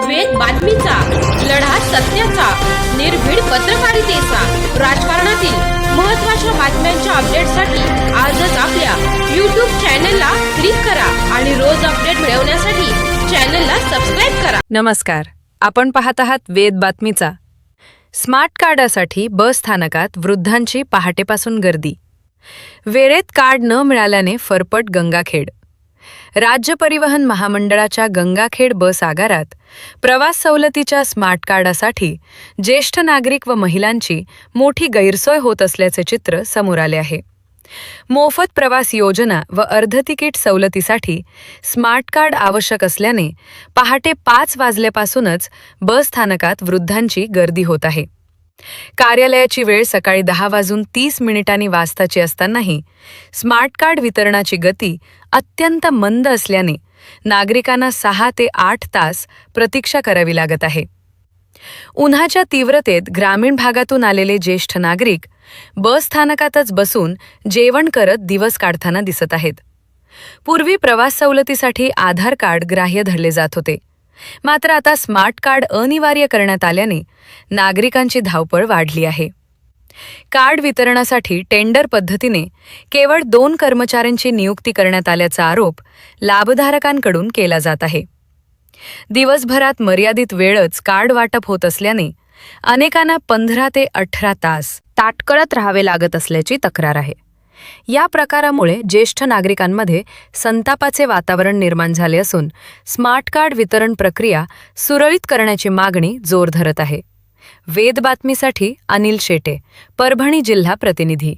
वेद बातमीचा, लढा सत्याचा, निर्भीड पत्रकारितेचा, राजकारणातील महत्त्वाच्या बातम्यांच्या अपडेटसाठी आजच आपल्या YouTube चॅनलला क्लिक करा आणि रोज अपडेट मिळवण्यासाठी चॅनलला सबस्क्राइब करा. नमस्कार, आपण पाहत आहात वेद बातमीचा. स्मार्ट कार्डासाठी बस स्थानकात वृद्धांची पहाटेपासून गर्दी. वेळेत कार्ड न मिळाल्याने फरफट गंगाखेड. राज्य परिवहन महामंडळाच्या गंगाखेड बस आगारात प्रवास सवलतीच्या स्मार्ट कार्डासाठी ज्येष्ठ नागरिक व महिलांची मोठी गैरसोय होत असल्याचे चित्र समोर आले आहे. मोफत प्रवास योजना व अर्ध तिकीट सवलतीसाठी स्मार्ट कार्ड आवश्यक असल्याने पहाटे 5 वाजल्यापासूनच बस स्थानकात वृद्धांची गर्दी होत आहे. कार्यालयाची वेळ सकाळी 10:30 वाजताची असतानाही स्मार्ट कार्ड वितरणाची गती अत्यंत मंद असल्याने नागरिकांना 6 ते 8 तास प्रतीक्षा करावी लागत आहे. उन्हाच्या तीव्रतेत ग्रामीण भागातून आलेले ज्येष्ठ नागरिक बस स्थानकातच बसून जेवण करत दिवस काढताना दिसत आहेत. पूर्वी प्रवास सवलतीसाठी आधार कार्ड ग्राह्य धरले जात होते, मात्र आता स्मार्ट कार्ड अनिवार्य करण्यात आल्याने नागरिकांची धावपळ वाढली आहे. कार्ड वितरणासाठी टेंडर पद्धतीने केवळ 2 कर्मचाऱ्यांची नियुक्ती करण्यात आल्याचा आरोप लाभधारकांकडून केला जात आहे. दिवसभरात मर्यादित वेळच कार्ड वाटप होत असल्याने अनेकांना 15 ते 18 तास ताटकळत राहावे लागत असल्याची तक्रार आहे. या प्रकारामुळे ज्येष्ठ नागरिकांमध्ये संतापाचे वातावरण निर्माण झाले असून स्मार्ट कार्ड वितरण प्रक्रिया सुरळीत करण्याची मागणी जोर धरत आहे. वेद बातमीसाठी अनिल शेटे, परभणी जिल्हा प्रतिनिधी.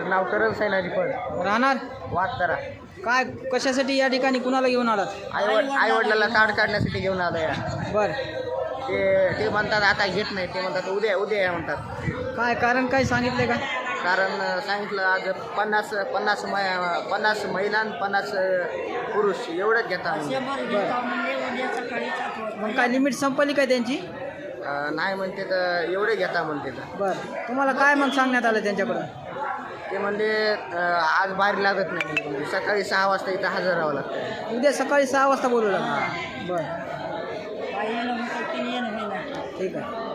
नाव करण सैनाजी पड राहणार वाटतारा. काय कशासाठी या ठिकाणी कुणाला घेऊन आलात? आई वडिलाला कार्ड काढण्यासाठी घेऊन आलं या. बर, ते म्हणतात आता घेत नाही, ते म्हणतात उद्या या म्हणतात. काय कारण काय सांगितले का? कारण सांगितलं आज 50 महिला आणि 50 पुरुष एवढंच घेता. मग काय लिमिट संपली काय त्यांची? नाही म्हणते तर एवढे घेता म्हणते तर. बर, तुम्हाला काय मग सांगण्यात आलं त्यांच्याकडून? ते म्हणले आज बाहेर लागत नाही, सकाळी 6 वाजता इथं हजर राहावं लागतं. उद्या सकाळी 6 वाजता बोलू लागणार. बर, ठीक आहे.